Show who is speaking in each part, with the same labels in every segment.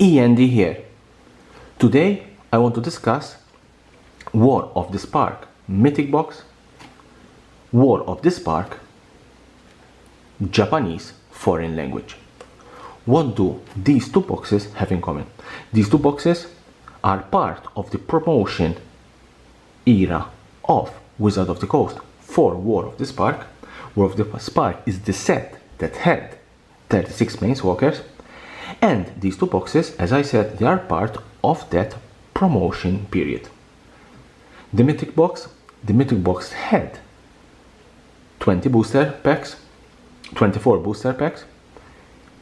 Speaker 1: E.N.D here. Today I want to discuss War of the Spark Mythic box, War of the Spark Japanese foreign language. What do these two boxes have in common? These two boxes are part of the promotion era of Wizard of the Coast for War of the Spark. War of the Spark is the set that had 36 planeswalkers, and these two boxes, as I said, they are part of that promotion period. The Mythic box had 20 booster packs, 24 booster packs.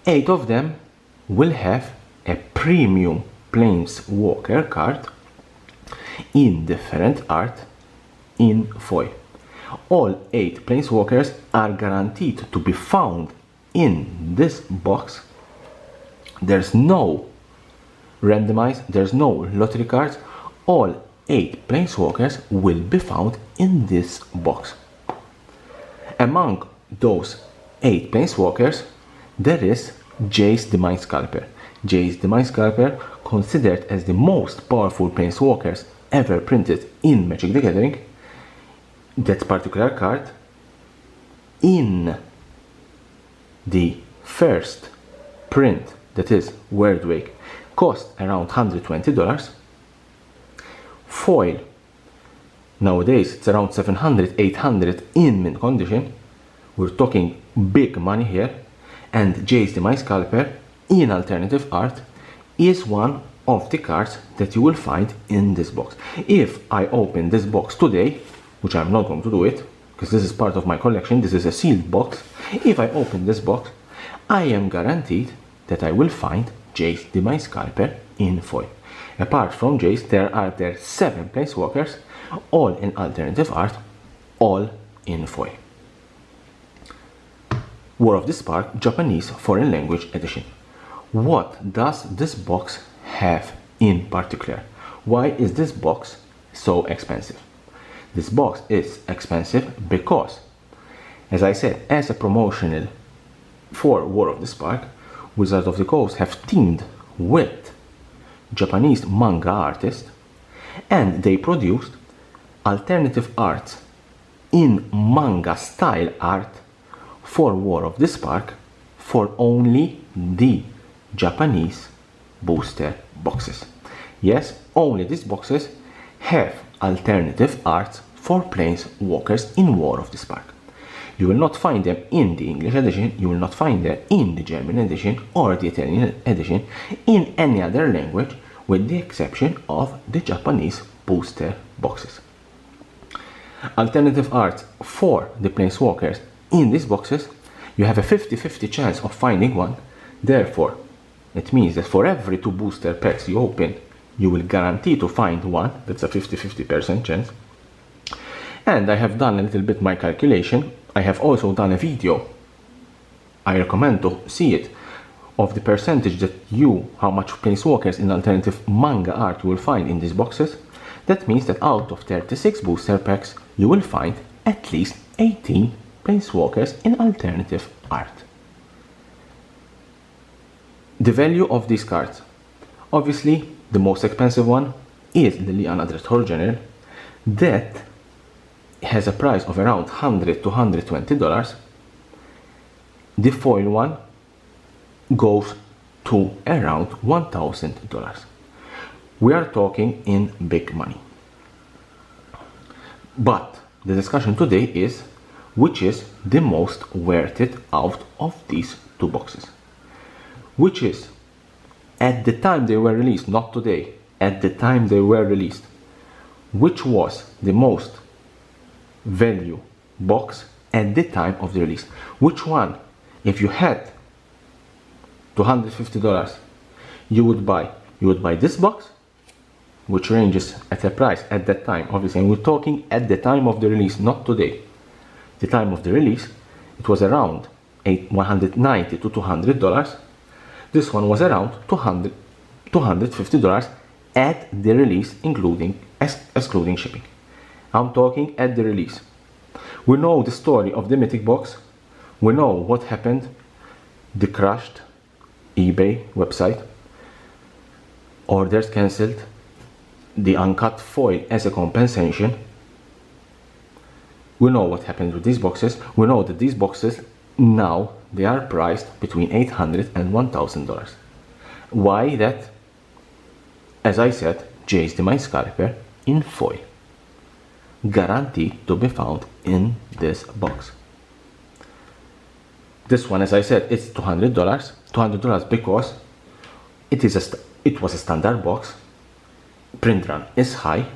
Speaker 1: 8 of them will have a premium planeswalker card in different art in foil. All 8 planeswalkers are guaranteed to be found in this box. There's no randomized, there's no lottery cards. All 8 planeswalkers will be found in this box. Among those 8 planeswalkers, there is Jace the Mind Sculptor. Jace the Mind Sculptor, considered as the most powerful planeswalkers ever printed in Magic the Gathering. That particular card, in the first print, that is Wordwake, cost around $120. Foil, nowadays it's around $700, $800 in mint condition. We're talking big money here. And Jace the Mind Sculptor in alternative art is one of the cards that you will find in this box. If I open this box today, which I'm not going to do it, because this is part of my collection, this is a sealed box. If I open this box, I am guaranteed that I will find Jace the Mind Sculptor in foil. Apart from Jace, there are 7 planeswalkers, all in alternative art, all in foil. War of the Spark Japanese foreign language edition. What does this box have in particular? Why is this box so expensive? This box is expensive because, as I said, as a promotional for War of the Spark, Wizards of the Coast have teamed with Japanese manga artists, and they produced alternative arts in manga style art for War of the Spark for only the Japanese booster boxes. Yes, only these boxes have alternative arts for planeswalkers in War of the Spark. You will not find them in the English edition, you will not find them in the German edition or the Italian edition in any other language, with the exception of the Japanese booster boxes. Alternative arts for the planeswalkers in these boxes, you have a 50-50 chance of finding one. Therefore, it means that for every 2 booster packs you open, you will guarantee to find one. That's a 50-50% chance. And I have done a little bit my calculation. I have also done a video, I recommend to see it, of the percentage that how much planeswalkers in alternative manga art you will find in these boxes. That means that out of 36 booster packs, you will find at least 18 planeswalkers in alternative art. The value of these cards. Obviously, the most expensive one is the Liana Dreadhorde General. That has a price of around $100 to $120. The foil one goes to around $1,000. We are talking in big money. But the discussion today is which is the most worth it out of these 2 boxes. Which is, at the time they were released, not today, at the time they were released, which was the most value box at the time of the release? Which one, if you had $250, you would buy? You would buy this box, which ranges at a price at that time, obviously, and we're talking at the time of the release, not today. The time of the release, it was around $190 to $200. This one was around $250 at the release, excluding shipping. I'm talking at the release. We know the story of the Mythic box. We know what happened, the crashed eBay website. orders cancelled, the uncut foil as a compensation. We know what happened with these boxes. We know that these boxes now they are priced between $800 and $1,000. Why that? As I said, Jay's the Mind Scalper in foil, guaranteed to be found in this box. This one, as I said, it's $200. $200 because it was a standard box. Print run is high.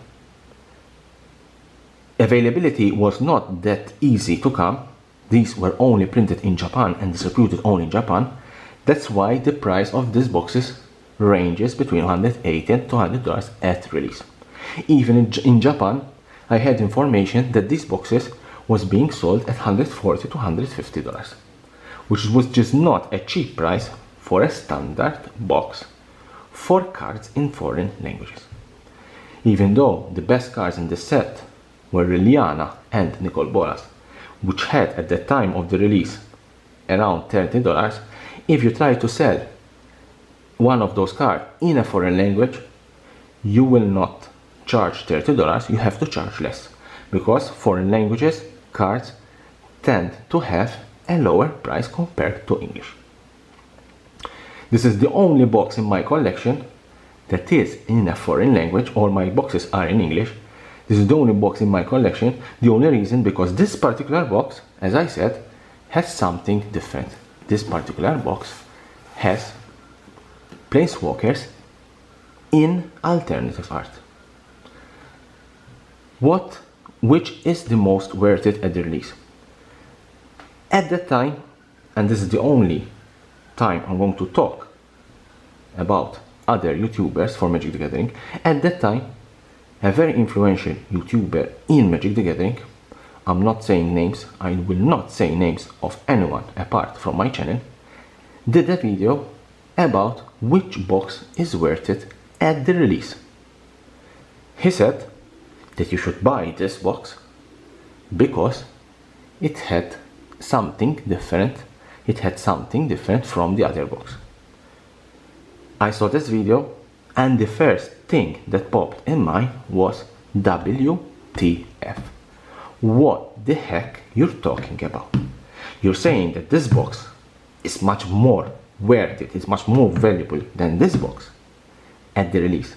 Speaker 1: Availability was not that easy to come. These were only printed in Japan and distributed only in Japan. That's why the price of these boxes ranges between $180 and $200 at release. Even in Japan, I had information that these boxes was being sold at $140 to $150, which was just not a cheap price for a standard box for cards in foreign languages. Even though the best cards in the set were Liliana and Nicol Bolas, which had at the time of the release around $30, if you try to sell one of those cards in a foreign language, you will not charge $30, you have to charge less, because foreign languages cards tend to have a lower price compared to English. This is the only box in my collection that is in a foreign language. All my boxes are in English. This is the only box in my collection. The only reason because this particular box, as I said, has something different. This particular box has Planeswalkers in alternative art. Which is the most worth it at the release? At that time, and this is the only time I'm going to talk about other YouTubers for Magic the Gathering, at that time, a very influential YouTuber in Magic the Gathering, I'm not saying names, I will not say names of anyone apart from my channel, did a video about which box is worth it at the release. He said that you should buy this box because it had something different. It had something different from the other box. I saw this video and the first thing that popped in mind was WTF. What the heck you're talking about? You're saying that this box is much more worth it, it's much more valuable than this box at the release.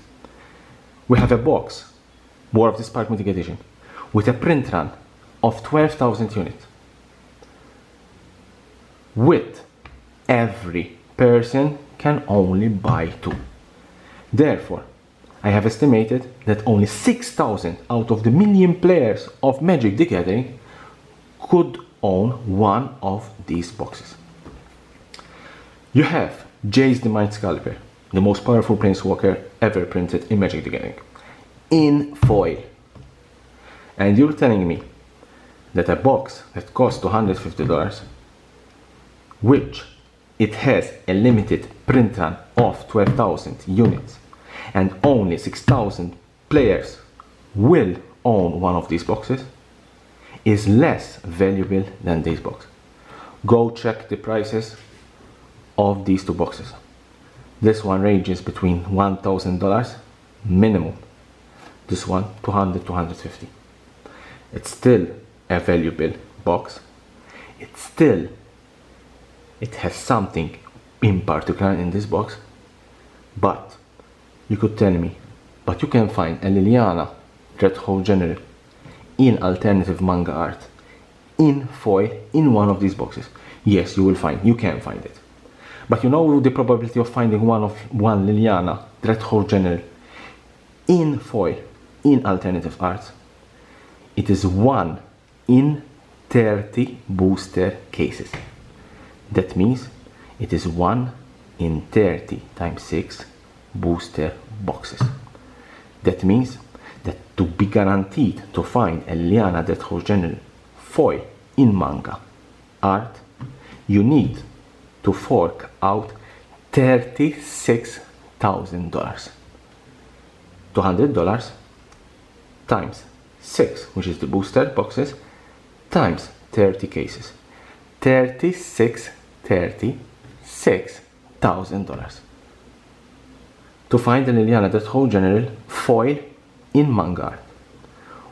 Speaker 1: We have a box, War of the Spark Mythic Edition, with a print run of 12,000 units, with every person can only buy 2. Therefore, I have estimated that only 6,000 out of the million players of Magic the Gathering could own one of these boxes. You have Jace the Mind Scalper, the most powerful Planeswalker ever printed in Magic the Gathering, in foil. And you're telling me that a box that costs $250, which it has a limited print run of 12,000 units and only 6,000 players will own one of these boxes, is less valuable than this box. Go check the prices of these two boxes. This one ranges between $1,000 minimum. This one $200, $250. It's still a valuable box. It has something in particular in this box, but you could tell me, but you can find a Liliana Dreadhorde General in alternative manga art, in foil, in one of these boxes. Yes, you can find it. But you know the probability of finding one Liliana Dreadhorde General in foil, in alternative art? It is 1 in 30 booster cases. That means it is 1 in 30 times 6 booster boxes. That means that to be guaranteed to find a Liliana Dreadhorde General foil in manga art, you need to fork out $36,000. $200 times 6, which is the booster boxes, times 30 cases. $36,000. to find the Liliana Death Row General foil in manga.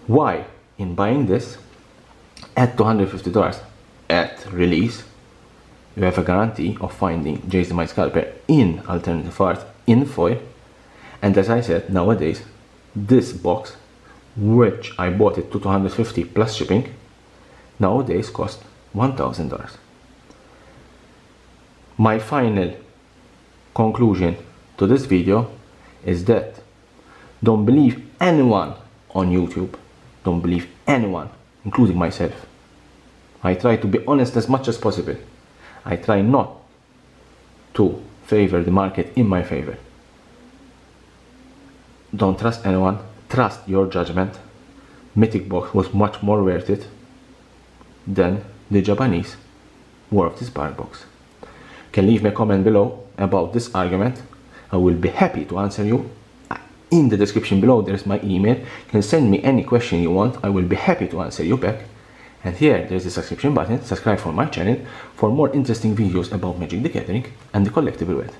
Speaker 1: Why? In buying this at $250 at release, you have a guarantee of finding Jason My Scalper in alternative art in foil. And as I said, nowadays this box, which I bought it to $250 plus shipping, nowadays cost $1,000. My final conclusion to this video is that don't believe anyone on YouTube. Don't believe anyone, including myself. I try to be honest as much as possible. I try not to favor the market in my favor. Don't trust anyone. Trust your judgment. Mythic box was much more worth it than the Japanese War of the Spark box. You can leave me a comment below about this argument. I will be happy to answer you. In the description below there is my email. You can send me any question you want. I will be happy to answer you back. And here there is the subscription button. Subscribe for my channel for more interesting videos about Magic the Gathering and the collectible world.